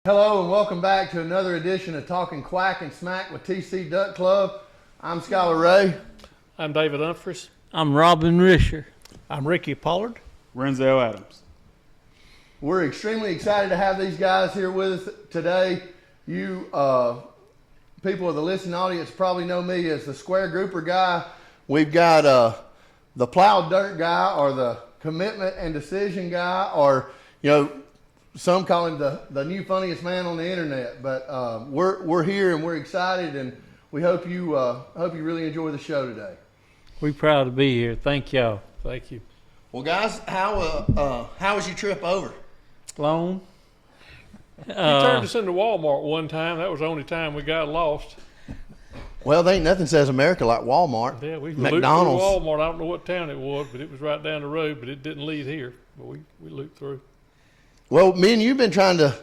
Hello and welcome back to another edition of Talking Quack and Smack with TC Duck Club. I'm Skylar Ray. I'm David Humphries. I'm Robin Risher. I'm Ricky Pollard. Renzel Adams. We're extremely excited to have these guys here with us today. You people of the listening audience probably know me as the square grouper guy. We've got the plowed dirt guy, or the commitment and decision guy, or some call him the new funniest man on the internet. But we're here and we're excited, and we hope you really enjoy the show today. We're proud to be here. Thank y'all. Thank you. Well, guys, how was your trip over? Long. You turned us into Walmart one time. That was the only time we got lost. Well, there ain't nothing says America like Walmart. Yeah, we McDonald's. looped through Walmart. I don't know what town it was, but it was right down the road, but it didn't lead here. But we looped through. Well, me and you've been trying to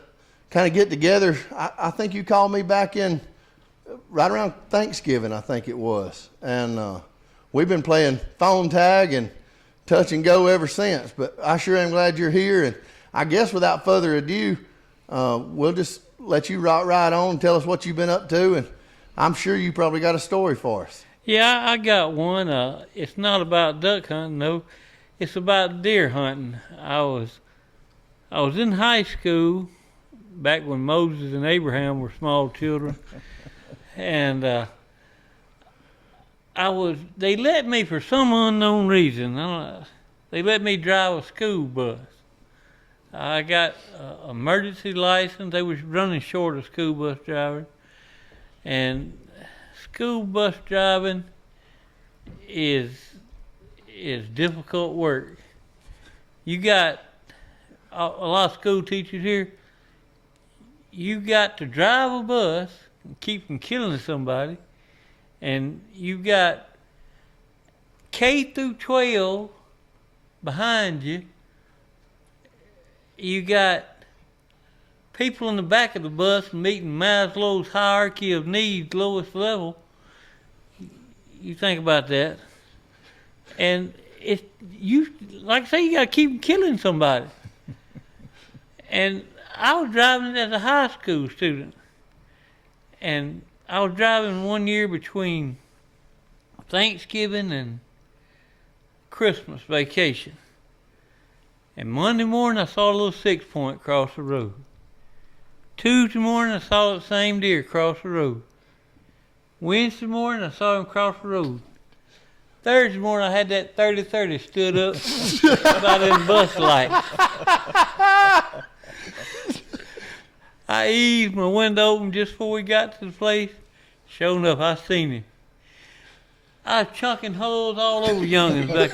kind of get together. I think you called me back in right around Thanksgiving, I think it was. And we've been playing phone tag and touch and go ever since. But I sure am glad you're here. And I guess without further ado, we'll just let you rock right on and tell us what you've been up to. And I'm sure you probably got a story for us. Yeah, I got one. It's not about duck hunting, no. It's about deer hunting. I was in high school back when Moses and Abraham were small children, and they let me, for some unknown reason, they let me drive a school bus. I got an emergency license. They was running short of school bus drivers, and school bus driving is difficult work. You got a lot of school teachers here. You got to drive a bus and keep from killing somebody, and you got K through 12 behind you. You got people in the back of the bus meeting Maslow's hierarchy of needs, lowest level. You think about that, and like I say, you got to keep from killing somebody. And I was driving as a high school student. And I was driving one year between Thanksgiving and Christmas vacation. And Monday morning I saw a little 6-point cross the road. Tuesday morning I saw the same deer cross the road. Wednesday morning I saw him cross the road. Thursday morning I had that 30-30 stood up about in the bus light. I eased my window open just before we got to the place. Sure enough, I seen him. I was chucking holes all over youngins back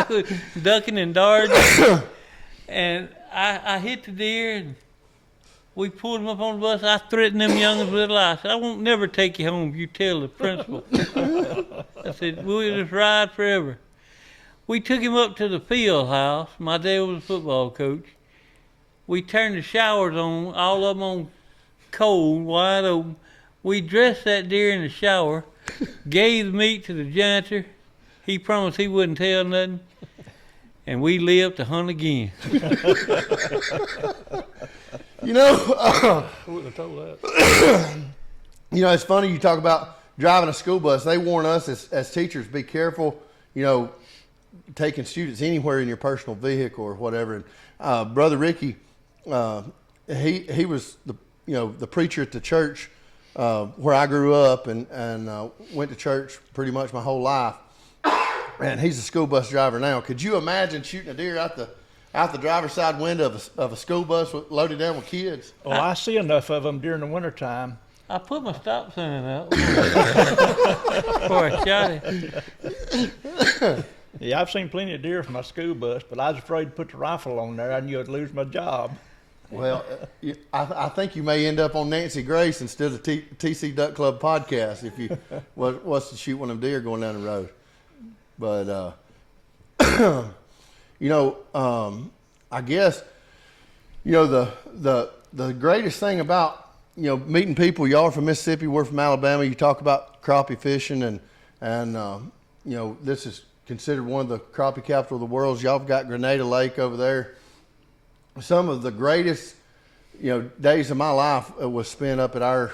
there. Ducking and dodging. And I hit the deer, and we pulled him up on the bus. I threatened them youngins with a lie. I said, I won't never take you home if you tell the principal. I said, we'll just ride forever. We took him up to the field house. My dad was a football coach. We turned the showers on, all of them on cold, wide open. We dressed that deer in the shower, gave the meat to the janitor. He promised he wouldn't tell nothing. And we lived to hunt again. I wouldn't have told that. It's funny you talk about driving a school bus. They warn us as teachers, be careful, taking students anywhere in your personal vehicle or whatever. And Brother Ricky, he was the preacher at the church where I grew up and went to church pretty much my whole life. And he's a school bus driver now. Could you imagine shooting a deer out the driver's side window of a school bus loaded down with kids? Well, I see enough of them during the wintertime. I put my stop sign out before I shot it. Yeah, I've seen plenty of deer from my school bus, but I was afraid to put the rifle on there. I knew I'd lose my job. Well, I think you may end up on Nancy Grace instead of TC Duck Club podcast if you was to shoot one of them deer going down the road. But I guess the greatest thing about meeting people. Y'all are from Mississippi, we're from Alabama. You talk about crappie fishing, and this is considered one of the crappie capital of the world. Y'all have got Grenada Lake over there. Some of the greatest days of my life was spent up at our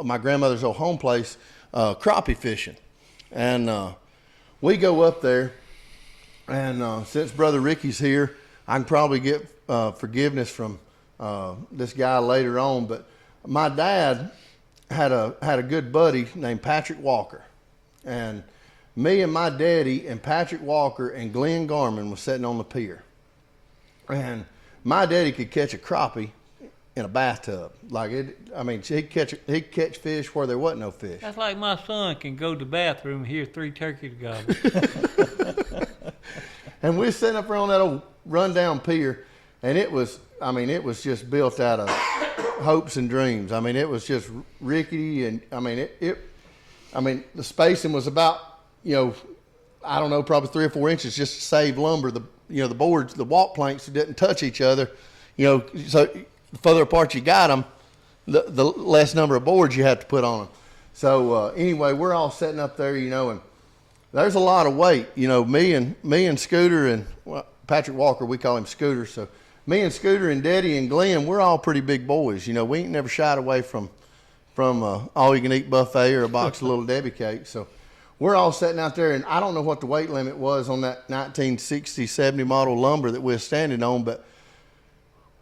my grandmother's old home place, crappie fishing. And we go up there, and since Brother Ricky's here, I can probably get forgiveness from this guy later on. But my dad had a good buddy named Patrick Walker, and me and my daddy and Patrick Walker and Glenn Garman was sitting on the pier, and my daddy could catch a crappie in a bathtub. He'd catch fish where there wasn't no fish. That's like my son can go to the bathroom and hear 3 turkeys gobble. And we're sitting up there on that old rundown pier, and it was just built out of hopes and dreams. It was just rickety, and the spacing was about, I don't know, probably 3 or 4 inches just to save lumber. The boards, the walk planks didn't touch each other, so the further apart you got them, the less number of boards you have to put on them. So anyway, we're all sitting up there, and there's a lot of weight. Me and Scooter and Patrick Walker, we call him Scooter. So me and Scooter and Daddy and Glenn, we're all pretty big boys. We ain't never shied away from all you can eat buffet or a box of Little Debbie cakes. So we're all sitting out there, and I don't know what the weight limit was on that 1960, 70 model lumber that we were standing on, but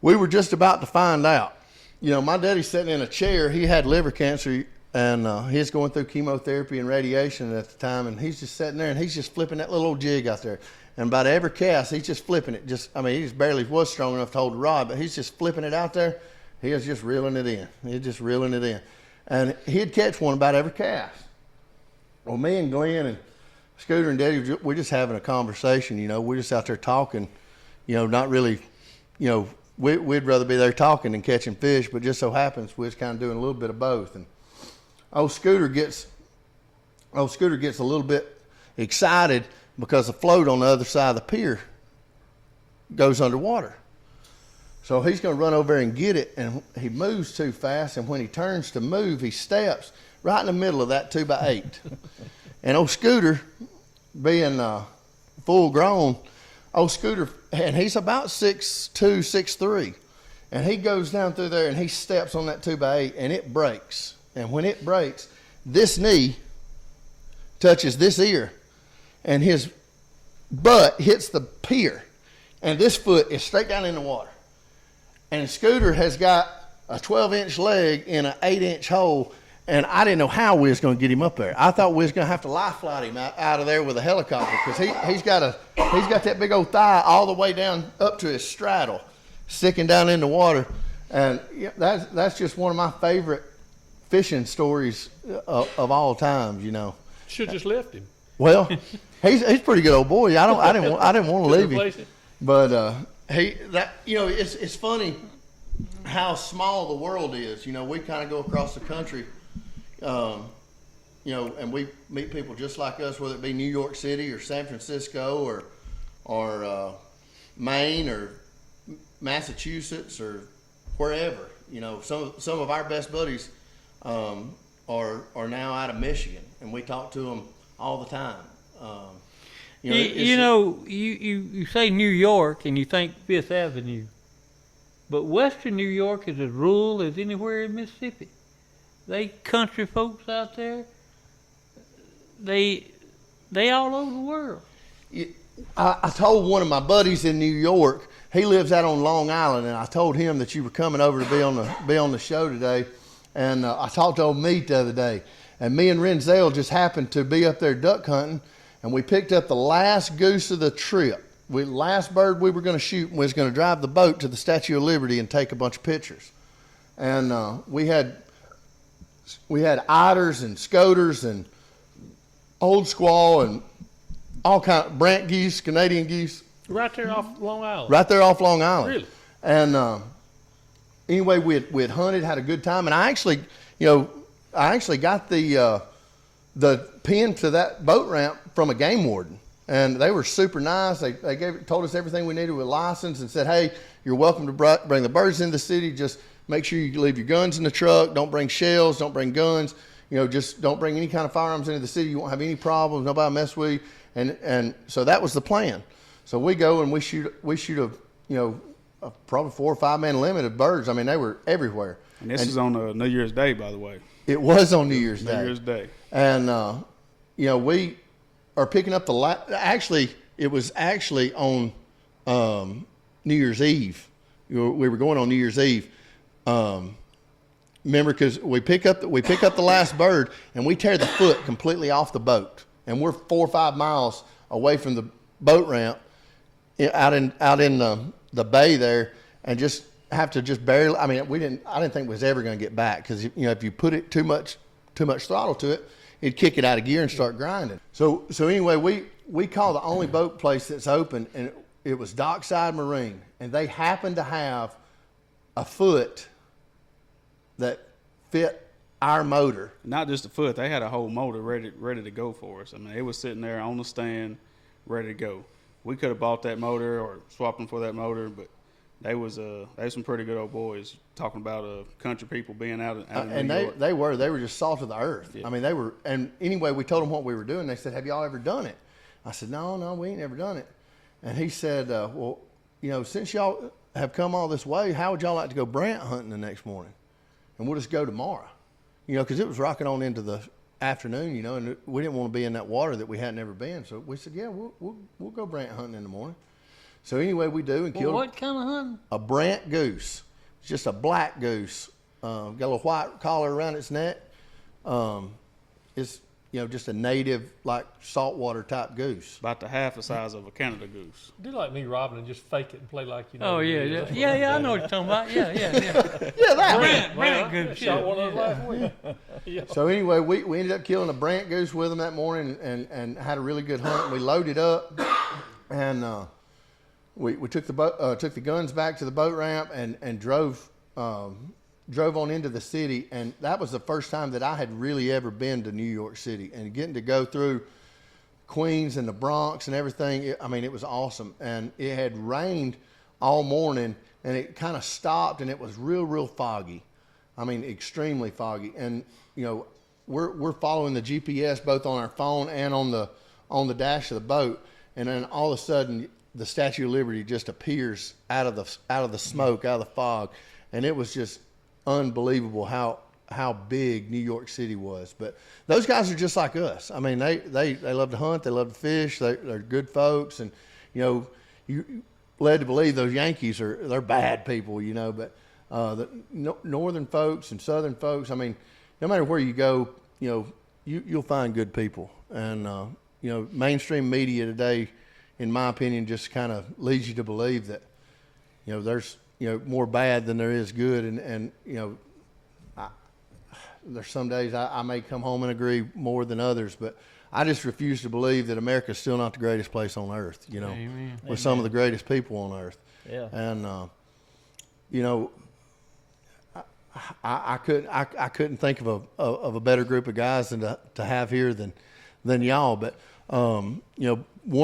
we were just about to find out. My daddy's sitting in a chair. He had liver cancer, and he was going through chemotherapy and radiation at the time, and he's just sitting there, and he's just flipping that little old jig out there. And about every cast, he's just flipping it. He just barely was strong enough to hold the rod, but he's just flipping it out there. He was just reeling it in. And he'd catch one about every cast. Well, me and Glenn and Scooter and Daddy, we're just having a conversation, we're just out there talking, not really, we'd rather be there talking than catching fish, but just so happens we're just kind of doing a little bit of both. And old Scooter gets a little bit excited because the float on the other side of the pier goes underwater. So he's going to run over there and get it, and he moves too fast, and when he turns to move, he steps right in the middle of that 2x8. And old Scooter, being full grown, old Scooter, and he's about 6'2", 6'3", and he goes down through there and he steps on that 2x8, and it breaks. And when it breaks, this knee touches this ear, and his butt hits the pier, and this foot is straight down in the water. And Scooter has got a 12-inch leg in an 8-inch hole, and I didn't know how we was going to get him up there. I thought we was going to have to life flight him out of there with a helicopter, because he's got that big old thigh all the way down up to his straddle, sticking down in the water. And that's just one of my favorite fishing stories of all times. Should have just left him. Well, he's a pretty good old boy. I didn't want to leave him, but it's funny how small the world is. We kind of go across the country. And we meet people just like us, whether it be New York City or San Francisco or Maine or Massachusetts or wherever. Some of our best buddies are now out of Michigan, and we talk to them all the time. You say New York and you think Fifth Avenue, but Western New York is as rural as anywhere in Mississippi. They country folks out there. They all over the world. I told one of my buddies in New York. He lives out on Long Island, and I told him that you were coming over to be on the show today. And I talked to old Meat the other day, and me and Renzel just happened to be up there duck hunting, and we picked up the last goose of the trip. Last bird we were going to shoot, and we was going to drive the boat to the Statue of Liberty and take a bunch of pictures. And we had eiders and scoters and old squaw and all kind of Brant geese, Canadian geese. Right there off Long Island. Right there off Long Island. Really? And anyway, we had hunted, had a good time, and I actually got the pin to that boat ramp from a game warden, and they were super nice. They told us everything we needed with a license and said, hey, you're welcome to bring the birds into the city. Just make sure you leave your guns in the truck. Don't bring shells. Don't bring guns. Just don't bring any kind of firearms into the city. You won't have any problems. Nobody will mess with you. And so that was the plan. So we go and we shoot a probably 4 or 5 man limit of birds. I mean, they were everywhere. And this is on New Year's Day, by the way. It was on New Year's Day. New Year's Day. And, we are picking up actually, it was actually on New Year's Eve. We were going on New Year's Eve. Remember, because we pick up the last bird, and we tear the foot completely off the boat. And we're 4 or 5 miles away from the boat ramp out in the bay there, and just have to just barely. I mean, I didn't think it was ever going to get back, because if you put it too much throttle to it, it'd kick it out of gear and start grinding. So anyway, we call the only boat place that's open, and it was Dockside Marine, and they happened to have a foot that fit our motor. Not just a foot; they had a whole motor ready to go for us. I mean, it was sitting there on the stand, ready to go. We could have bought that motor or swapped them for that motor, but they was some pretty good old boys. Talking about country people being out in New York. they were just salt of the earth. Yeah. I mean, they were. And anyway, we told them what we were doing. They said, "Have y'all ever done it?" I said, "No, we ain't ever done it." And he said, "Well, since y'all have come all this way, how would y'all like to go brant hunting the next morning? And we'll just go tomorrow." Because it was rocking on into the afternoon, and we didn't want to be in that water that we hadn't ever been. So we said, "Yeah, we'll go brant hunting in the morning." So anyway, we do, and killed What kind of hunting? a brant goose. It's just a black goose. Got a little white collar around its neck. It's just a native, like, saltwater type goose. About the half the size of a Canada goose. Do like me, Robin, and just fake it and play like you know. Oh, yeah. I know what you're talking about. Yeah. Yeah, that. Brant goose. Shot one of those last week. Yeah. So anyway, we ended up killing a brant goose with them that morning, and had a really good hunt. We loaded up, and we took the guns back to the boat ramp and drove on into the city. And that was the first time that I had really ever been to New York City, and getting to go through Queens and the Bronx and everything. It was awesome. And it had rained all morning, and it kind of stopped, and it was real foggy. Extremely foggy. And we're following the GPS both on our phone and on the dash of the boat, and then all of a sudden the Statue of Liberty just appears out of the smoke, out of the fog, and it was just unbelievable how big New York City was. But those guys are just like us. They love to hunt, they love to fish, they're good folks, and you led to believe those Yankees they're bad people, but the northern folks and southern folks, no matter where you go, you'll find good people. And mainstream media today, in my opinion, just kind of leads you to believe that there's more bad than there is good, and there's some days I may come home and agree more than others, but I just refuse to believe that America's still not the greatest place on earth. Amen. With some of the greatest people on earth. Yeah. And I couldn't think of a better group of guys than to have here than y'all. But one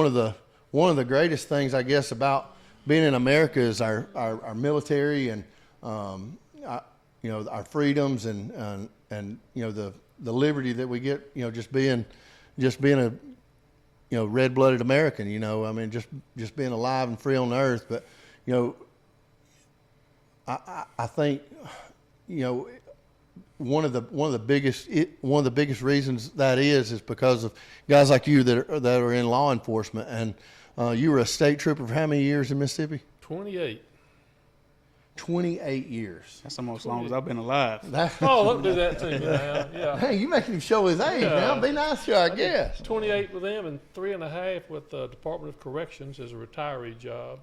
of the greatest things, I guess, about being in America is our military, and our freedoms, and the liberty that we get, just being a red-blooded American. Just being alive and free on the earth. But I think one of the biggest reasons that is because of guys like you that are in law enforcement. And you were a state trooper for how many years in Mississippi? 28. 28 years. That's almost as long as I've been alive. Oh, don't do that to me now. Yeah. Hey, you making him show his age now. Be nice to you, I guess. 28 with them and 3.5 with the Department of Corrections as a retiree job.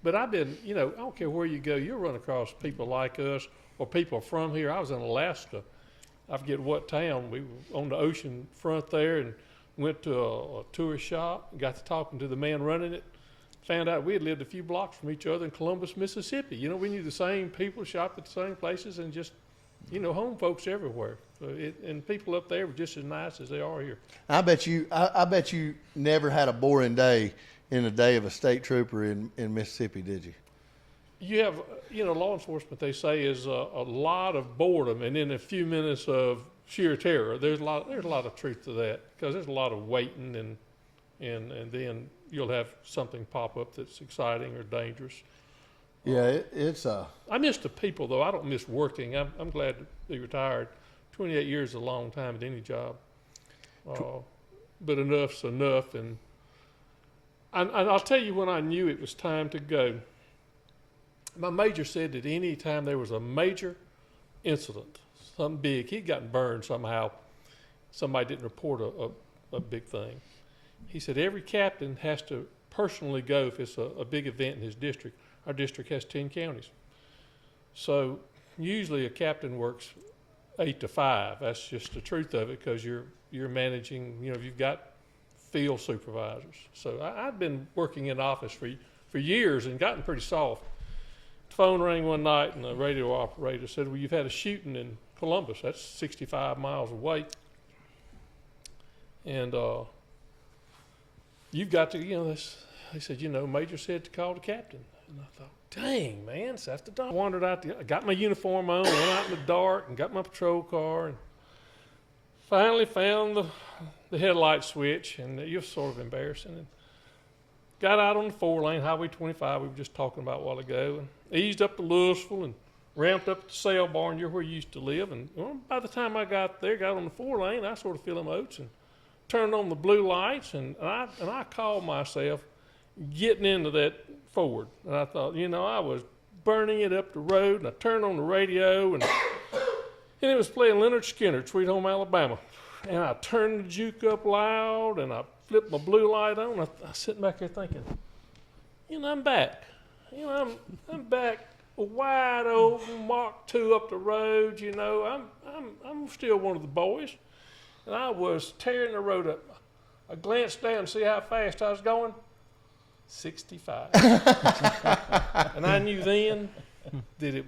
But I've been, I don't care where you go, you'll run across people like us or people from here. I was in Alaska. I forget what town. We were on the ocean front there and went to a tourist shop, got to talking to the man running it. Found out we had lived a few blocks from each other in Columbus, Mississippi. We knew the same people, shopped at the same places, and just, home folks everywhere. So and people up there were just as nice as they are here. I bet you never had a boring day in the day of a state trooper in Mississippi, did you? You have, law enforcement, they say, is a lot of boredom and then a few minutes of sheer terror. There's a lot of truth to that, because there's a lot of waiting, and then you'll have something pop up that's exciting or dangerous. Yeah, it's I miss the people, though. I don't miss working. I'm glad to be retired. 28 years is a long time at any job. But enough's enough. And I'll tell you when I knew it was time to go. My major said that any time there was a major incident, something big, he'd gotten burned somehow. Somebody didn't report a big thing. He said every captain has to personally go if it's a big event in his district. Our district has 10 counties. So usually a captain works 8 to 5. That's just the truth of it, because you're managing, you've got field supervisors. So I'd been working in office for years and gotten pretty soft. The phone rang one night and the radio operator said, well, you've had a shooting in Columbus. That's 65 miles away. And you've got to, they said, Major said to call the captain. And I thought, dang, man, so after dark. I wandered out, I got my uniform on, went out in the dark and got my patrol car and finally found the headlight switch, and it was sort of embarrassing. And got out on the 4-lane, Highway 25 we were just talking about a while ago, and eased up to Louisville and ramped up to Sale Barn, where you used to live. And by the time I got there, got on the 4-lane, I sort of feeling my oats and turned on the blue lights, and I called myself getting into that Ford. And I thought, I was burning it up the road, and I turned on the radio, and it was playing Leonard Skinner, Sweet Home Alabama. And I turned the juke up loud, and I flipped my blue light on. I was sitting back there thinking, I'm back. I'm back, wide open, Mark II up the road. I'm still one of the boys. And I was tearing the road up. I glanced down to see how fast I was going. 65. And I knew then that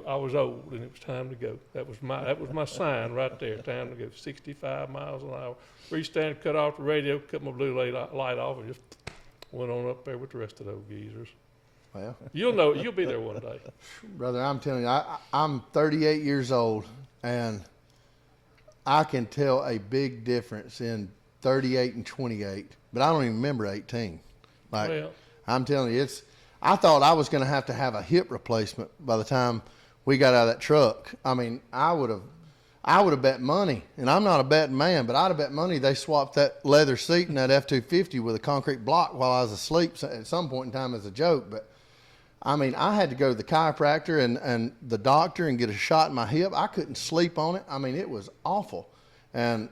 I was old and it was time to go. That was my sign right there. Time to go. 65 miles an hour. Reached down, cut off the radio, cut my blue light off, and just went on up there with the rest of those geezers. Well, you'll be there one day, brother. I'm telling you, I'm 38 years old, and I can tell a big difference in 38 and 28. But I don't even remember 18. I'm telling you, I thought I was going to have a hip replacement by the time we got out of that truck. I mean, I would have bet money, and I'm not a betting man, but I'd have bet money they swapped that leather seat in that F-250 with a concrete block while I was asleep at some point in time as a joke. But I mean, I had to go to the chiropractor and the doctor and get a shot in my hip. I couldn't sleep on it. I mean, it was awful. And,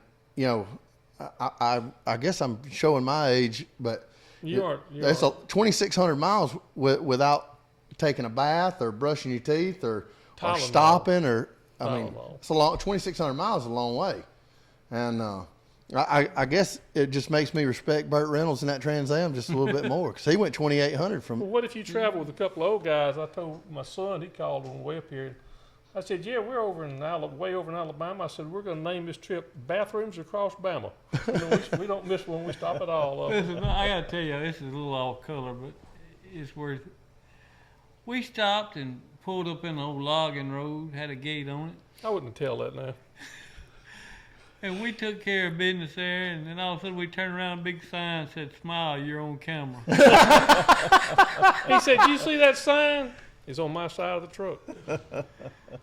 I guess I'm showing my age, but it's 2,600 miles without taking a bath or brushing your teeth or stopping or, it's a long, 2,600 miles is a long way. And I guess it just makes me respect Burt Reynolds in that Trans Am just a little bit more, because he went 2,800 from. Well, what if you travel with a couple of old guys? I told my son, he called on the way up here. I said, yeah, we're way over in Alabama. I said, we're going to name this trip Bathrooms Across Bama. We don't miss one. We stop at all. Listen, I got to tell you, this is a little off color, but it's worth it. We stopped and pulled up in an old logging road, had a gate on it. I wouldn't tell that now. And we took care of business there, and then all of a sudden we turned around, a big sign said, smile, you're on camera. He said, you see that sign? It's on my side of the truck.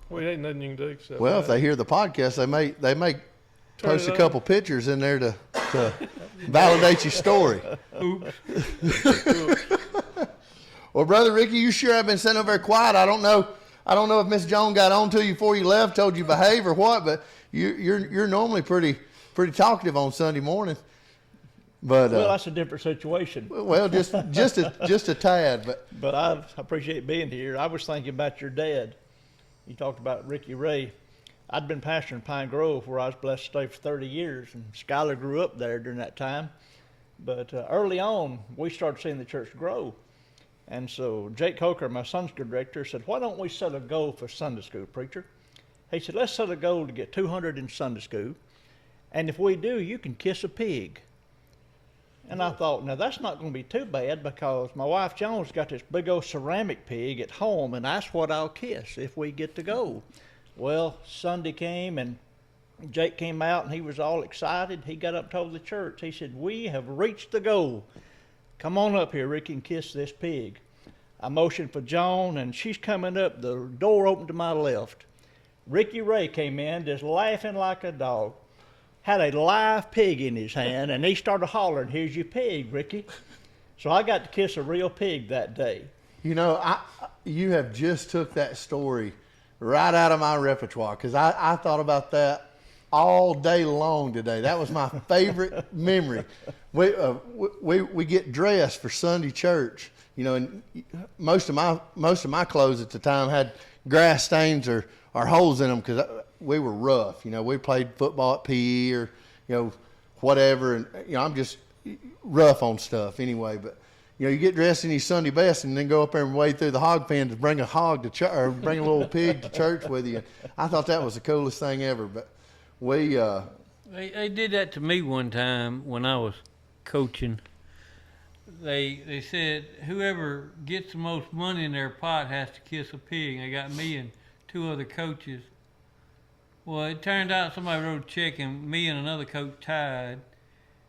Well, it ain't nothing you can do except Well, if they hear the podcast, they may post a couple pictures in there to validate your story. Oops. Well, Brother Ricky, you sure have been sitting over there quiet. I don't know if Miss Joan got on to you before you left, told you behave or what, but you're normally pretty talkative on Sunday morning. But well, that's a different situation. Well, just a tad, but I appreciate being here. I was thinking about your dad. You talked about Ricky Ray. I'd been pastoring Pine Grove, where I was blessed to stay for 30 years, and Skylar grew up there during that time. But early on, we started seeing the church grow. And so Jake Coker, my Sunday school director, said, why don't we set a goal for Sunday school, preacher? He said, let's set a goal to get 200 in Sunday school. And if we do, you can kiss a pig. And I thought, now that's not going to be too bad, because my wife Jones got this big old ceramic pig at home, and that's what I'll kiss if we get to go. Well, Sunday came, and Jake came out, and he was all excited. He got up and told the church. He said, we have reached the goal. Come on up here, Ricky, and kiss this pig. I motioned for Joan, and she's coming up. The door opened to my left. Ricky Ray came in just laughing like a dog. Had a live pig in his hand, and he started hollering, "Here's your pig, Ricky." So I got to kiss a real pig that day. You know, you have just took that story right out of my repertoire, because I thought about that all day long today. That was my favorite memory. We get dressed for Sunday church, you know, and most of my clothes at the time had grass stains or holes in them because we were rough. You know, we played football at PE or, you know, whatever, and you know, I'm just rough on stuff anyway. But you know, you get dressed in your Sunday best and then go up there and wade through the hog pen to bring a hog to church or bring a little pig to church with you. I thought that was the coolest thing ever. But They did that to me one time when I was coaching. They said whoever gets the most money in their pot has to kiss a pig. They got me and 2 other coaches. Well, it turned out somebody wrote a check and me and another coach tied.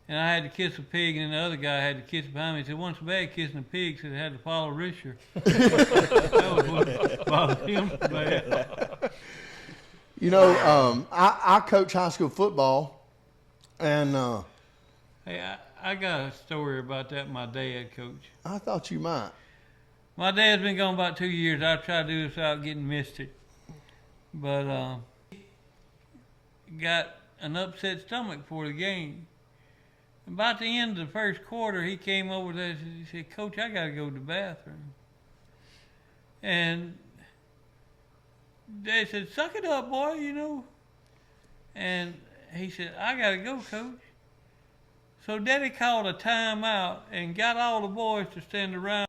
And I had to kiss a pig, and the other guy had to kiss behind me. He said, "Once bad kissing a pig," said, "I had to follow Risher." That was what bothered him bad. you know, I coach high school football, and Hey, I got a story about that. My dad, coach. I thought you might. My dad's been gone about 2 years. I tried to do this without getting mystic, but got an upset stomach before the game. About the end of the first quarter, he came over there and he said, "Coach, I got to go to the bathroom." And Dad said, "Suck it up, boy, you know." And he said, "I got to go, Coach." So Daddy called a timeout and got all the boys to stand around.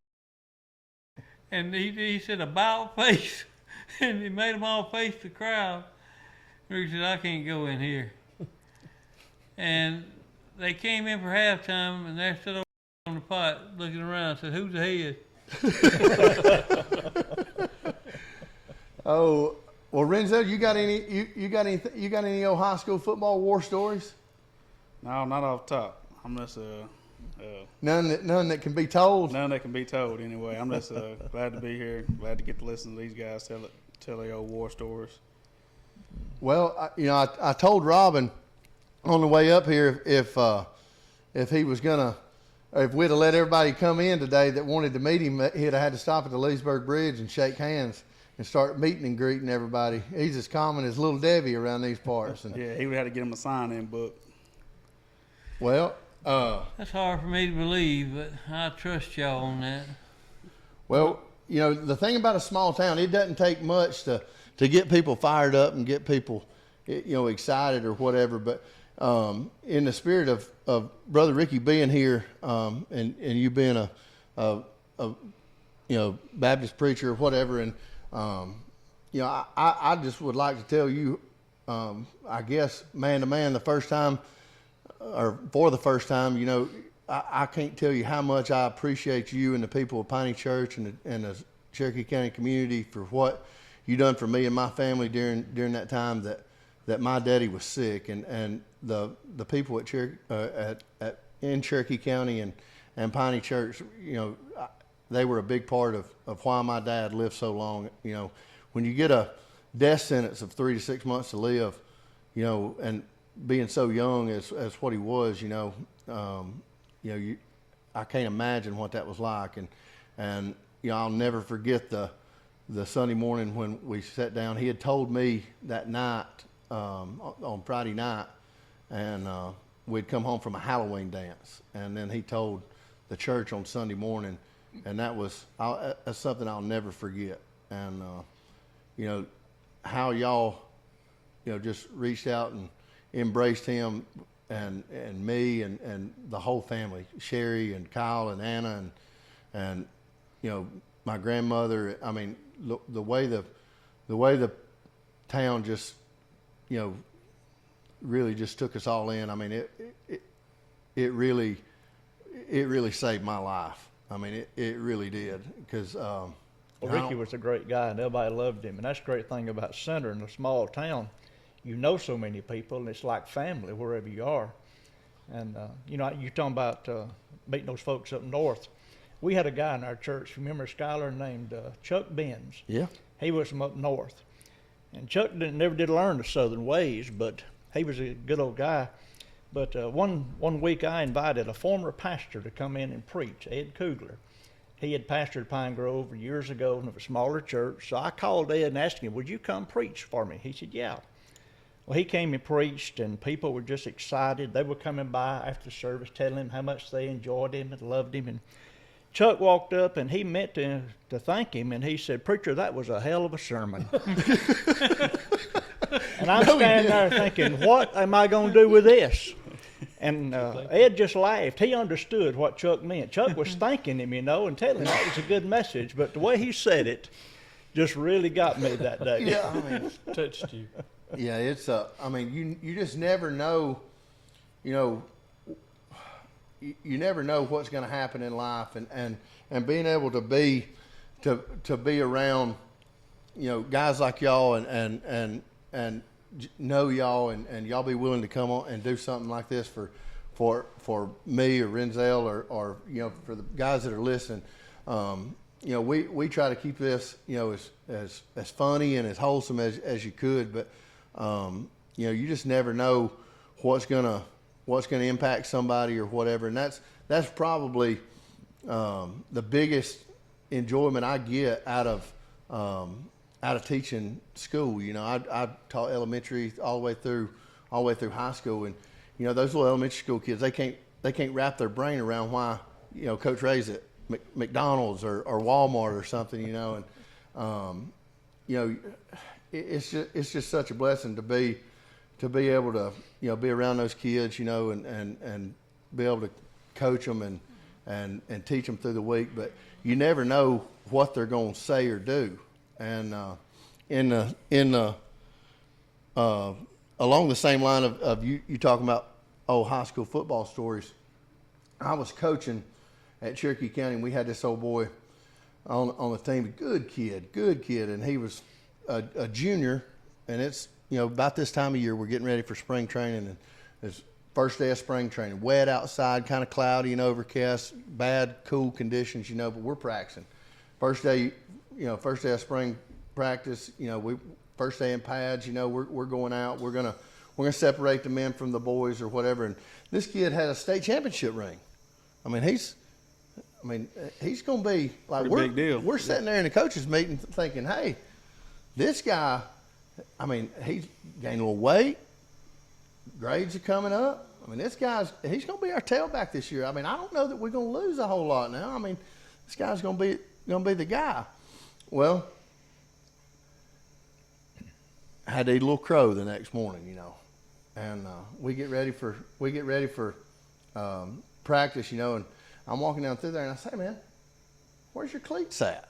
And he said, "About face." And he made them all face the crowd. He said, "I can't go in here." And they came in for halftime, and they're stood over on the pot looking around. Said, "Who's the head?" Oh, well, Renzo, you got any old high school football war stories? No, not off the top. I'm just None that can be told. none that can be told anyway. I'm just glad to be here. Glad to get to listen to these guys tell the old war stories. Well, I told Robin on the way up here if he was gonna, if we'd have let everybody come in today that wanted to meet him, he'd have had to stop at the Leesburg Bridge and shake hands and start meeting and greeting everybody. He's as common as Little Debbie around these parts. And, Yeah, he would have to get him a sign-in book. well, That's hard for me to believe, but I trust y'all on that. well, you know, the thing about a small town, it doesn't take much to get people fired up and get people, you know, excited or whatever. But in the spirit of Brother Ricky being here, and you being a you know, Baptist preacher or whatever, and you know, I just would like to tell you, I guess man to man, the first time or for the first time, you know, I can't tell you how much I appreciate you and the people of Piney Church and the Cherokee County community for what you done for me and my family during that time that my daddy was sick, and the people at in Cherokee County and Piney Church, you know, they were a big part of why my dad lived so long. You know, when you get a death sentence of 3 to 6 months to live, you know, and being so young as what he was, you know, I can't imagine what that was like, and you know, I'll never forget the Sunday morning when we sat down. He had told me that night, on Friday night, and we'd come home from a Halloween dance, and then he told the church on Sunday morning, and that's something I'll never forget. And you know, how y'all, you know, just reached out and embraced him and me and the whole family, Sherry and Kyle and Anna and you know, my grandmother. I mean, the way the town just, you know, really just took us all in. I mean, it really saved my life. I mean, it really did, because Well, Ricky was a great guy, and everybody loved him. And that's the great thing about Center in a small town. You know so many people, and it's like family wherever you are. And, you know, you're talking about meeting those folks up north. We had a guy in our church, remember Skylar, named Chuck Benz. Yeah. He was from up north. And Chuck never did learn the southern ways, but he was a good old guy. But one week I invited a former pastor to come in and preach, Ed Kugler. He had pastored Pine Grove years ago in a smaller church. So I called Ed and asked him, would you come preach for me? He said, yeah. Well, he came and preached, and people were just excited. They were coming by after the service telling him how much they enjoyed him and loved him. And Chuck walked up, and he meant to thank him, and he said, preacher, that was a hell of a sermon. And I'm standing there thinking, what am I going to do with this? And Ed just laughed. He understood what Chuck meant. Chuck was thanking him, and telling him that was a good message. But the way he said it just really got me that day. Yeah, I mean, Touched you. yeah, it's I mean, you just never know, you never know what's going to happen in life, and being able to be around, guys like y'all and know y'all and y'all be willing to come on and do something like this for me or Renzel or for the guys that are listening. We try to keep this as funny and as wholesome as you could, but you just never know what's gonna impact somebody or whatever, and that's probably the biggest enjoyment I get out of teaching school. I taught elementary all the way through high school, and those little elementary school kids, they can't wrap their brain around why Coach Ray's at McDonald's or Walmart or something, and it's just such a blessing to be able to be around those kids, and be able to coach them and teach them through the week, but you never know what they're going to say or do. And along the same line of you talking about old high school football stories, I was coaching at Cherokee County, and we had this old boy on the team, good kid, and he was a junior, and it's about this time of year we're getting ready for spring training, and it's first day of spring training, wet outside, kind of cloudy and overcast, bad cool conditions, but we're practicing. First day of spring practice, first day in pads, we're going out, we're gonna separate the men from the boys or whatever. And this kid had a state championship ring. He's gonna be like, Pretty big deal. We're sitting there in the coaches meeting thinking, hey, this guy, he's gained a little weight, grades are coming up. He's gonna be our tailback this year. I don't know that we're gonna lose a whole lot now. This guy's gonna be the guy. Well, I had to eat a little crow the next morning, and we get ready for practice, and I'm walking down through there, and I say, man, where's your cleats at?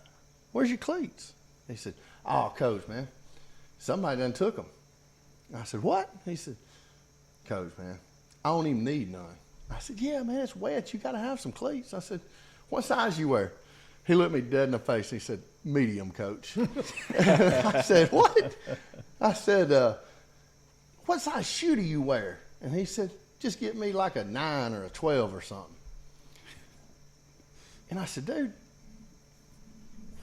Where's your cleats? He said, oh, Coach, man, somebody done took them. I said, what? He said, Coach, man, I don't even need none. I said, yeah, man, it's wet. You got to have some cleats. I said, what size you wear? He looked me dead in the face. He said, medium, Coach. I said, what? I said, what size shoe do you wear? And he said, just get me like a 9 or a 12 or something. And I said, dude,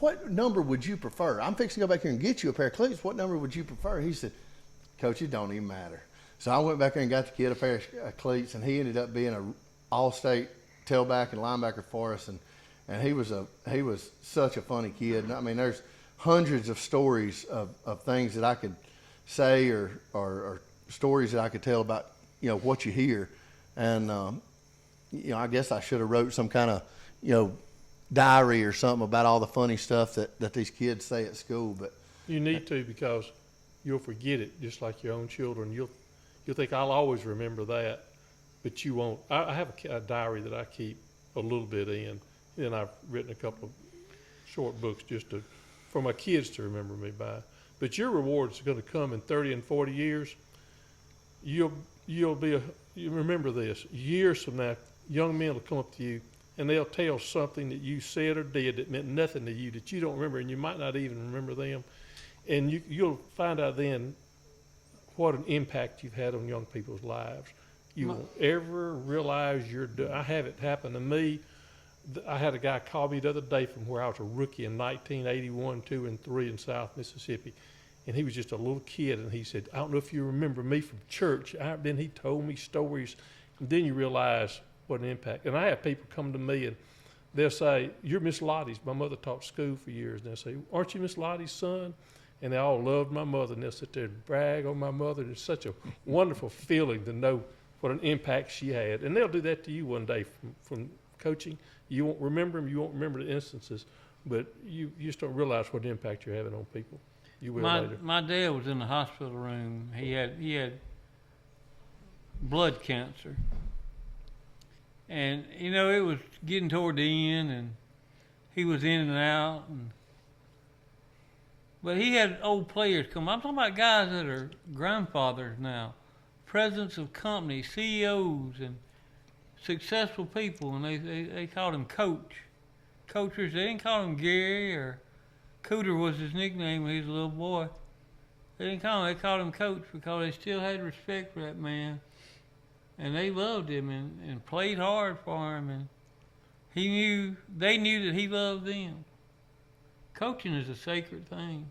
what number would you prefer? I'm fixing to go back here and get you a pair of cleats. What number would you prefer? He said, Coach, it don't even matter. So I went back there and got the kid a pair of cleats, and he ended up being an all-state tailback and linebacker for us. And he was such a funny kid. And there's hundreds of stories of things that I could say or stories that I could tell about, what you hear. And, I guess I should have wrote some kind of, diary or something about all the funny stuff that these kids say at school. But You need to, because you'll forget it, just like your own children. You'll think, I'll always remember that, but you won't. I have a diary that I keep a little bit in, and I've written a couple of short books just for my kids to remember me by. But your reward's going to come in 30 and 40 years. You remember this. Years from now, young men will come up to you, and they'll tell something that you said or did that meant nothing to you, that you don't remember, and you might not even remember them. And you'll find out then what an impact you've had on young people's lives. You won't ever realize I have it happen to me I had a guy call me the other day from where I was a rookie in 1981, 2, and 3 in South Mississippi. And he was just a little kid, and he said, I don't know if you remember me from church. Then he told me stories, and then you realize what an impact. And I have people come to me, and they'll say, you're Miss Lottie's. My mother taught school for years. And they'll say, aren't you Miss Lottie's son? And they all loved my mother, and they'll sit there and brag on my mother. And it's such a wonderful feeling to know what an impact she had. And they'll do that to you one day from coaching. You won't remember them, you won't remember the instances, but you just don't realize what impact you're having on people. You will later. My dad was in the hospital room. He had blood cancer. And, you know, it was getting toward the end, and he was in and out. But he had old players come. I'm talking about guys that are grandfathers now, presidents of companies, CEOs, and successful people, and they called him Coach. Coachers, they didn't call him Gary, or Cooter was his nickname when he was a little boy. They didn't call him, they called him Coach because they still had respect for that man. And they loved him and played hard for him, and they knew that he loved them. Coaching is a sacred thing.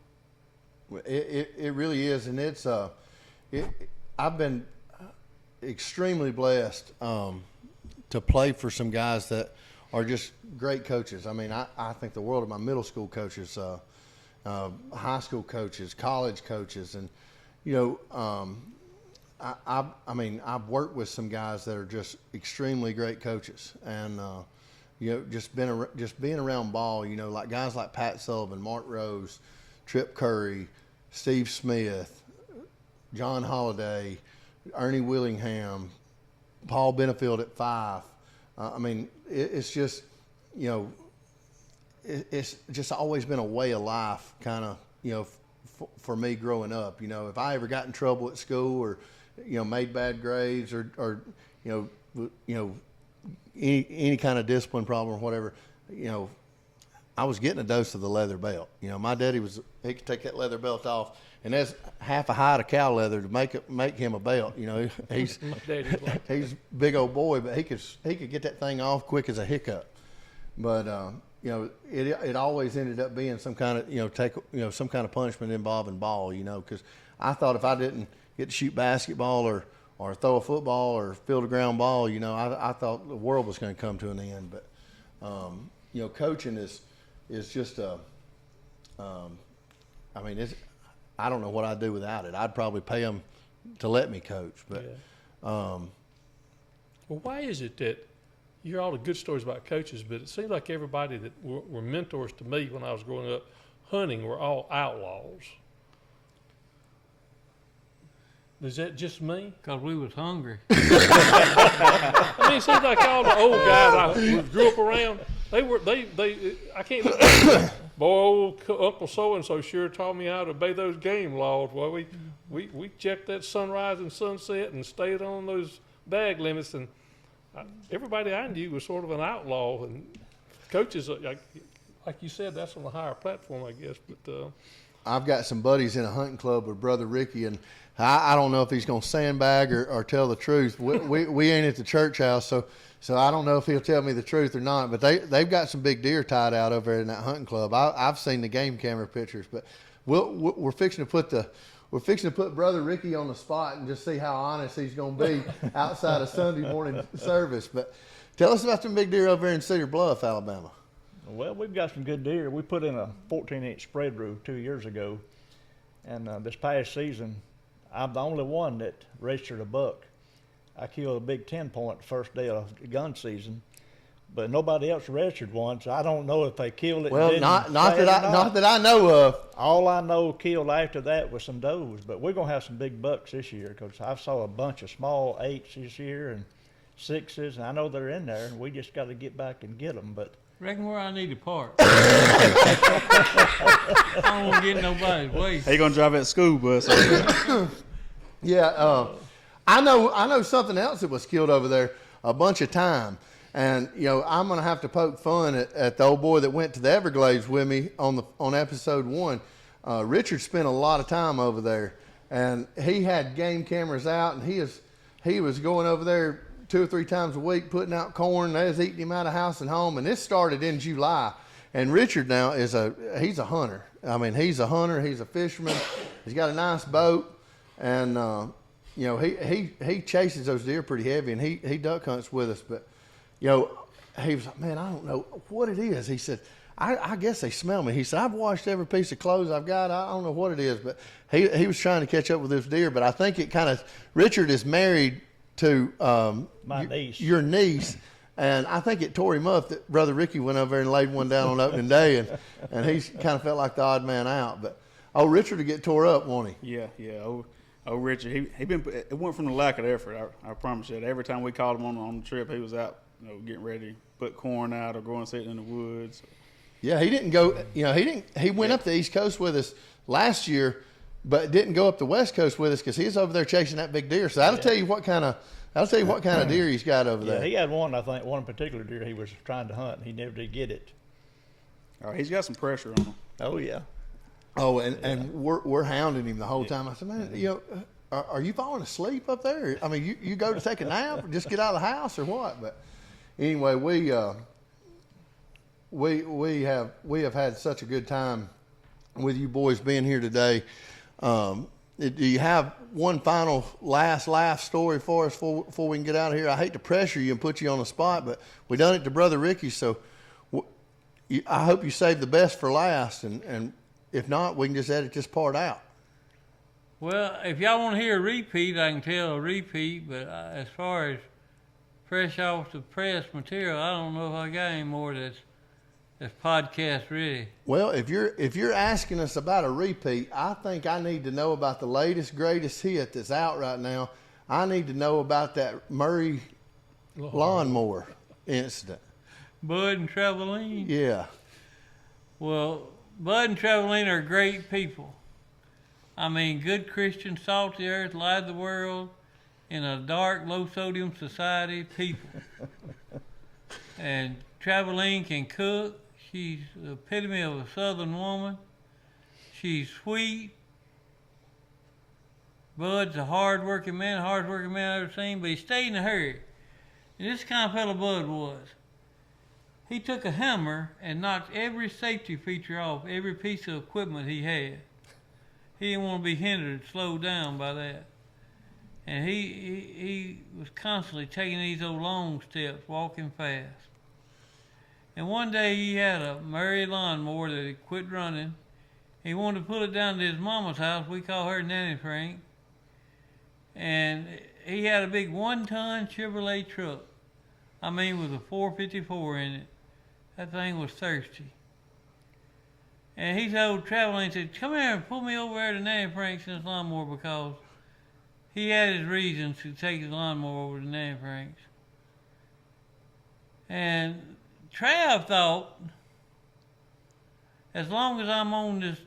It really is, and it's I've been extremely blessed to play for some guys that are just great coaches. I mean, I think the world of my middle school coaches, high school coaches, college coaches, and you know, I mean, I've worked with some guys that are just extremely great coaches, and you know, just being around ball. You know, like guys like Pat Sullivan, Mark Rose, Trip Curry, Steve Smith, John Holliday, Ernie Willingham, Paul Benefield at 5. I mean, it's just, you know, it's just always been a way of life, kind of, you know, for me growing up. You know, if I ever got in trouble at school or, you know, made bad grades or you know, any kind of discipline problem or whatever, you know, I was getting a dose of the leather belt. You know, my daddy he could take that leather belt off, and that's half a hide of cow leather to make him a belt. You know, he's he's a big old boy, but he could get that thing off quick as a hiccup. But you know, it always ended up being some kind of some kind of punishment involving ball. You know, because I thought if I didn't get to shoot basketball or throw a football or field a ground ball, you know, I thought the world was going to come to an end. But you know, coaching is just I mean, I don't know what I'd do without it. I'd probably pay them to let me coach. But well, why is it that you hear all the good stories about coaches, but it seems like everybody that were mentors to me when I was growing up hunting were all outlaws? Is that just me? Because we was hungry. I mean, it seems like all the old guys I grew up around, I can't, boy, old Uncle so-and-so sure taught me how to obey those game laws. Well, we checked that sunrise and sunset and stayed on those bag limits, and everybody I knew was sort of an outlaw, and coaches, like you said, that's on a higher platform, I guess. But I've got some buddies in a hunting club with Brother Ricky, and I don't know if he's going to sandbag or tell the truth. We ain't at the church house, so I don't know if he'll tell me the truth or not. But they've got some big deer tied out over there in that hunting club. I've seen the game camera pictures, but we're fixing to put Brother Ricky on the spot and just see how honest he's going to be outside of Sunday morning service. But tell us about some big deer over there in Cedar Bluff, Alabama. Well, we've got some good deer. We put in a 14-inch spread roof 2 years ago, and this past season, I'm the only one that registered a buck. I killed a big 10-point the first day of gun season, but nobody else registered one, so I don't know if they killed it. Well, not that I know of. All I know killed after that was some does, but we're gonna have some big bucks this year because I saw a bunch of small 8s this year and 6s, and I know they're in there, and we just got to get back and get them. But Reckon where I need to park. I don't want to get in nobody's way. How you gonna drive that school bus? Yeah, I know something else that was killed over there a bunch of time, and you know I'm gonna have to poke fun at the old boy that went to the Everglades with me on episode 1. Richard spent a lot of time over there, and he had game cameras out, and he was going over there 2 or 3 times a week putting out corn. They was eating him out of house and home. And this started in July. And Richard now he's a hunter. I mean, he's a hunter. He's a fisherman. He's got a nice boat. And, you know, he chases those deer pretty heavy, and he duck hunts with us. But, you know, he was like, man, I don't know what it is. He said, I guess they smell me. He said, I've washed every piece of clothes I've got. I don't know what it is. But he was trying to catch up with this deer. But I think it kind of, Richard is married to My niece. your niece. And I think it tore him up that Brother Ricky went over there and laid one down on opening day. And he kind of felt like the odd man out. But, Richard would get tore up, won't he? Yeah. Oh, Richard, he been. It went from the lack of effort. I promise you. Every time we called him on the trip, he was out, you know, getting ready, put corn out or going sitting in the woods. Yeah, he didn't go. You know, he went up the East Coast with us last year, but didn't go up the West Coast with us because he's over there chasing that big deer. So that'll tell you what kind of deer he's got over there. He had one, I think, one particular deer he was trying to hunt. And he never did get it. He's got some pressure on him. Oh yeah. Oh, and we're hounding him the whole time. I said, man, you know, are you falling asleep up there? I mean, you go to take a nap or just get out of the house or what? But anyway, we have had such a good time with you boys being here today. Do you have one final last laugh story for us before we can get out of here? I hate to pressure you and put you on the spot, but we done it to Brother Ricky, so I hope you save the best for last, and if not, we can just edit this part out. Well, if y'all want to hear a repeat, I can tell a repeat, but as far as fresh off the press material, I don't know if I got any more that's podcast ready. Well, if you're asking us about a repeat, I think I need to know about the latest, greatest hit that's out right now. I need to know about that Murray lawnmower incident. Bud and Traveline? Yeah. Well, Bud and Traveline are great people. I mean, good Christian, salt the earth, light the world, in a dark, low-sodium society, people. And Traveline can cook. She's the epitome of a Southern woman. She's sweet. Bud's a hard-working man I've ever seen, but he stayed in a hurry. And this kind of fellow Bud was. He took a hammer and knocked every safety feature off every piece of equipment he had. He didn't want to be hindered, slowed down by that. And he was constantly taking these old long steps, walking fast. And one day he had a Murray lawnmower that had quit running. He wanted to pull it down to his mama's house. We call her Nanny Frank. And he had a big 1-ton Chevrolet truck. I mean, with a 454 in it. That thing was thirsty. And he told Traveling, said, come here and pull me over there to Nanny Frank's in his lawnmower, because he had his reasons to take his lawnmower over to Nanny Frank's. And Trav thought, as long as I'm on this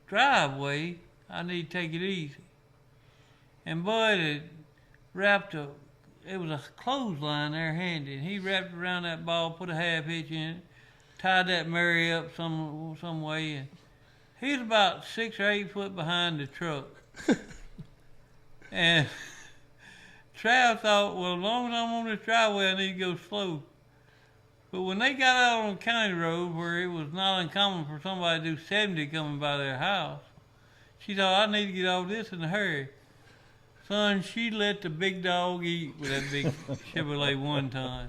driveway, I need to take it easy. And Bud had wrapped it was a clothesline there handy, and he wrapped it around that ball, put a half hitch in it, tied that Murray up some way, and he was about 6 or 8 foot behind the truck. And Trav thought, well, as long as I'm on this driveway, I need to go slow. But when they got out on the county road, where it was not uncommon for somebody to do 70 coming by their house, she thought, I need to get off this in a hurry. Son, she let the big dog eat with that big Chevrolet 1-ton.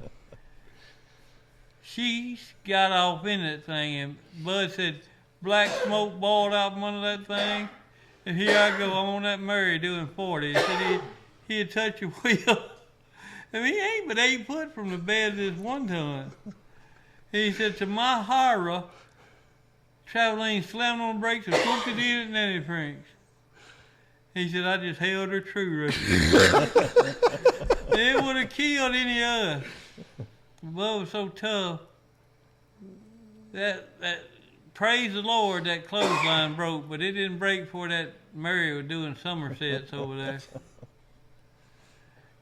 She got off in that thing, and Bud said, black smoke balled out from under that thing, and here I go, I'm on that Murray doing 40. He said he'd touch a wheel. I mean, he ain't but 8 foot from the bed of this 1-ton. He said, to my horror, Traveling slammed on the brakes and swooped it in at Nanny Frank's. He said, I just held her true right there. It would have killed any of us. Bud was so tough. That praise the Lord, that clothesline broke, but it didn't break before that Murray was doing somersets over there.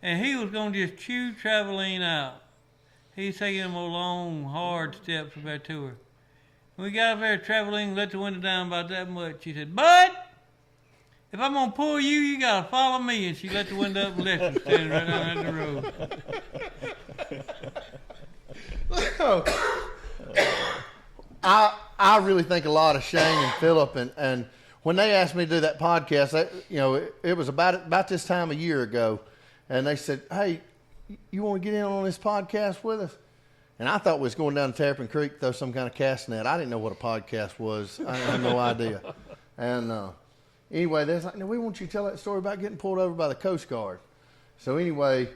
And he was going to just chew Traveline out. He's taking them long, hard steps up there to her. When we got up there, Traveline let the window down about that much. She said, Bud, if I'm gonna pull you, you gotta follow me. And she let the window up and left him standing right down at the road. I really think a lot of Shane and Philip, and when they asked me to do that podcast, it was about this time a year ago, and they said, "Hey, you want to get in on this podcast with us?" And I thought we was going down to Terrapin Creek to throw some kind of cast net. I didn't know what a podcast was. I had no idea. And anyway, they was like, "No, we want you to tell that story about getting pulled over by the Coast Guard." So anyway,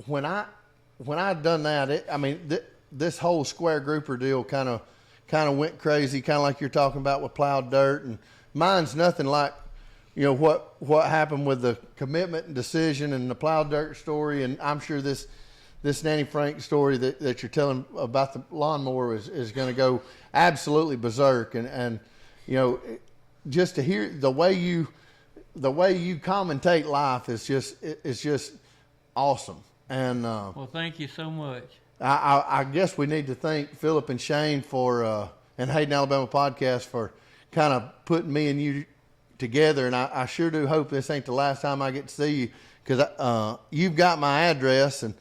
when I'd done that, this whole square grouper deal kind of went crazy, kind of like you're talking about with Plowed Dirt, and mine's nothing like what happened with the commitment and decision and the Plowed Dirt story, and I'm sure this Nanny Frank story that you're telling about the lawnmower is going to go absolutely berserk, and just to hear the way you commentate life is just awesome. And Well, thank you so much. I guess we need to thank Philip and Shane for and Hayden Alabama Podcast for kind of putting me and you together, and I sure do hope this ain't the last time I get to see you, because you've got my address, and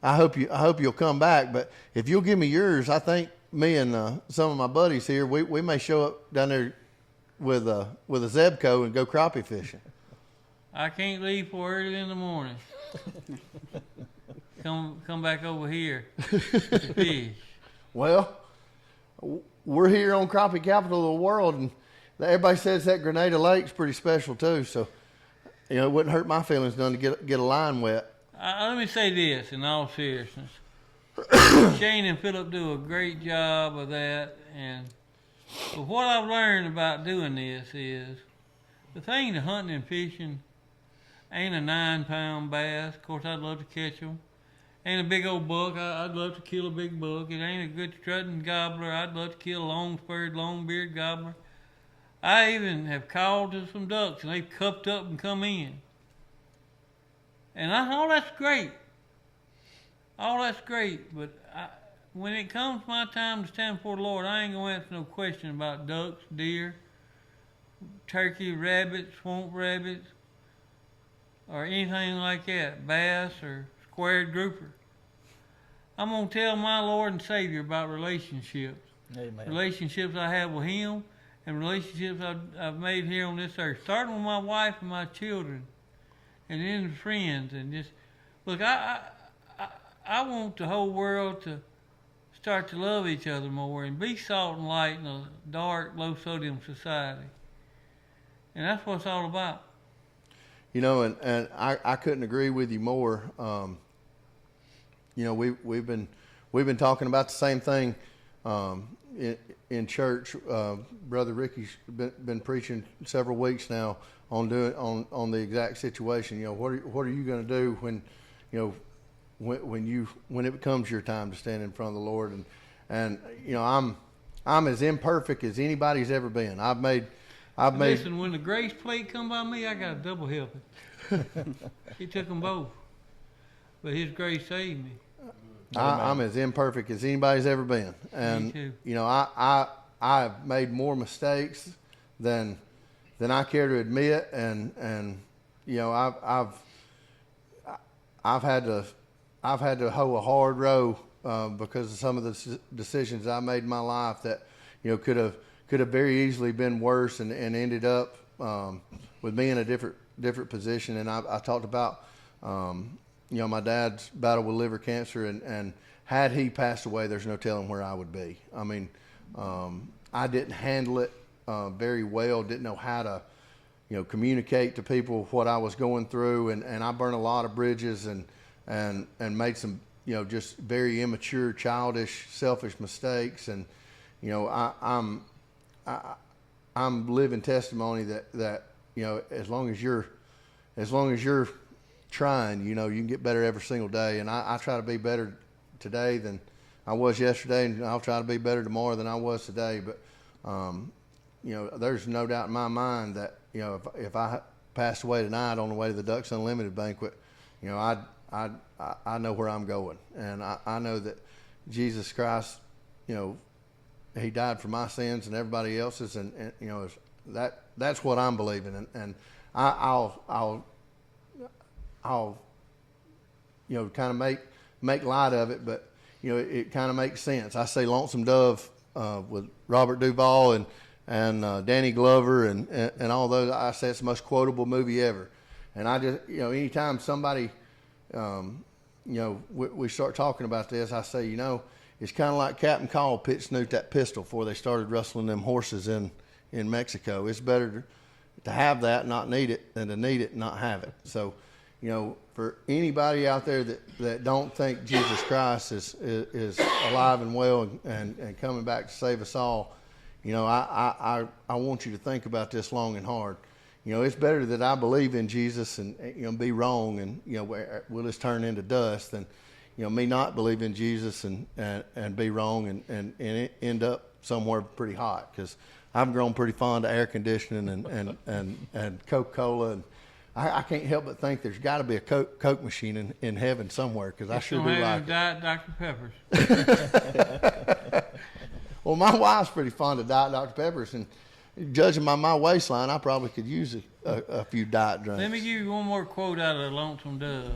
I hope you'll come back. But if you'll give me yours, I think me and some of my buddies here, we may show up down there with a Zebco and go crappie fishing. I can't leave for early in the morning. Come back over here to fish. Well, we're here on crappie capital of the world, and everybody says that Grenada Lake's pretty special too. So, it wouldn't hurt my feelings none to get a line wet. Let me say this in all seriousness. Shane and Philip do a great job of that, but what I've learned about doing this is the thing to hunting and fishing ain't a 9-pound bass. Of course, I'd love to catch them. Ain't a big old buck. I'd love to kill a big buck. It ain't a good strutting gobbler. I'd love to kill a long-spurred, long-bearded gobbler. I even have called to some ducks, and they've cupped up and come in. And all that's great. All that's great. But when it comes my time to stand before the Lord, I ain't going to answer no question about ducks, deer, turkey, rabbits, swamp rabbits, or anything like that, bass or squared grouper. I'm going to tell my Lord and Savior about relationships. Amen. Relationships I have with Him and relationships I've made here on this earth, starting with my wife and my children, and then friends. And just, look, I want the whole world to start to love each other more and be salt and light in a dark, low-sodium society. And that's what it's all about. And I couldn't agree with you more. We've been talking about the same thing in church. Brother Ricky's been preaching several weeks now on the exact situation. What are you going to do when it becomes your time to stand in front of the Lord? And I'm as imperfect as anybody's ever been. Listen, when the grace plate come by me, I got a double helping. He took them both, but His grace saved me. I'm as imperfect as anybody's ever been, and me too. I've made more mistakes than I care to admit, and I've had to hoe a hard row because of some of the decisions I made in my life that could have very easily been worse and ended up with me in a different position. And I talked about my dad's battle with liver cancer, and had he passed away, there's no telling where I would be. I didn't handle it very well, didn't know how to communicate to people what I was going through, and I burned a lot of bridges and made some just very immature, childish, selfish mistakes. And I'm living testimony that as long as you're trying, you can get better every single day. And I try to be better today than I was yesterday, and I'll try to be better tomorrow than I was today. But there's no doubt in my mind that if I passed away tonight on the way to the Ducks Unlimited banquet, I know where I'm going, and I know that Jesus Christ, He died for my sins and everybody else's, and that's what I'm believing, and I'll kind of make light of it, but it kind of makes sense. I say Lonesome Dove with Robert Duvall and Danny Glover and all those. I say it's the most quotable movie ever. And I just anytime somebody we start talking about this, I say it's kind of like Captain Call pitched Snoot that pistol before they started rustling them horses in Mexico. It's better to have that and not need it than to need it and not have it. So for anybody out there that don't think Jesus Christ is alive and well and coming back to save us all, I want you to think about this long and hard. It's better that I believe in Jesus and be wrong and we'll just turn into dust than me not believe in Jesus and be wrong and end up somewhere pretty hot, because I've grown pretty fond of air conditioning and Coca-Cola, and I can't help but think there's got to be a Coke machine in heaven somewhere, because I sure do like it. Diet Dr. Peppers. Well, my wife's pretty fond of Diet Dr. Peppers, and judging by my waistline, I probably could use a few diet drinks. Let me give you one more quote out of Lonesome Dove.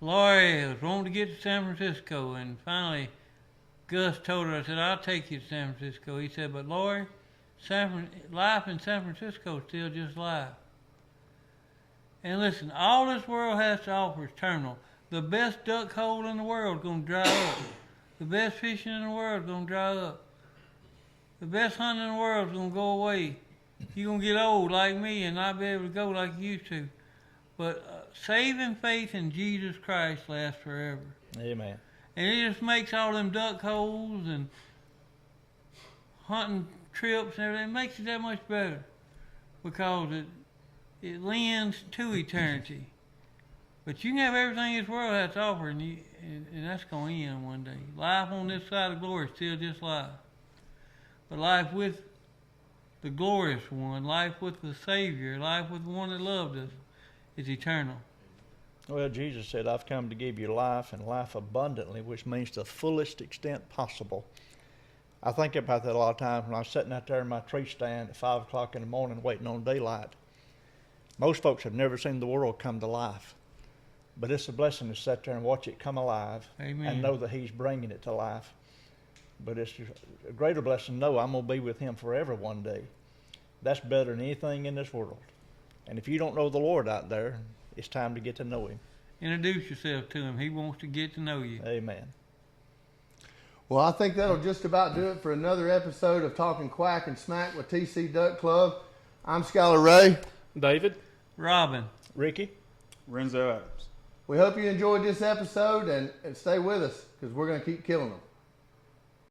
Lori was wanting to get to San Francisco, and finally Gus told her, I said, I'll take you to San Francisco. He said, but Lori, life in San Francisco is still just life. And listen, all this world has to offer is terminal. The best duck hole in the world is going to dry up. The best fishing in the world is going to dry up. The best hunting in the world is going to go away. You're going to get old like me and not be able to go like you used to. But saving faith in Jesus Christ lasts forever. Amen. And it just makes all them duck holes and hunting trips and everything, it makes it that much better, because it lends to eternity. But you can have everything this world has to offer, and that's going to end one day. Life on this side of glory is still just life. But life with the glorious one, life with the Savior, life with the one that loved us, is eternal. Well, Jesus said, I've come to give you life and life abundantly, which means the fullest extent possible. I think about that a lot of times when I was sitting out there in my tree stand at 5 o'clock in the morning waiting on daylight. Most folks have never seen the world come to life. But it's a blessing to sit there and watch it come alive. Amen. And know that He's bringing it to life. But it's a greater blessing to know I'm going to be with Him forever one day. That's better than anything in this world. And if you don't know the Lord out there, it's time to get to know Him. Introduce yourself to Him. He wants to get to know you. Amen. Well, I think that'll just about do it for another episode of Talking Quack and Smack with TC Duck Club. I'm Skylar Ray. David. Robin. Ricky. Renzo Adams. We hope you enjoyed this episode and stay with us, because we're going to keep killing them.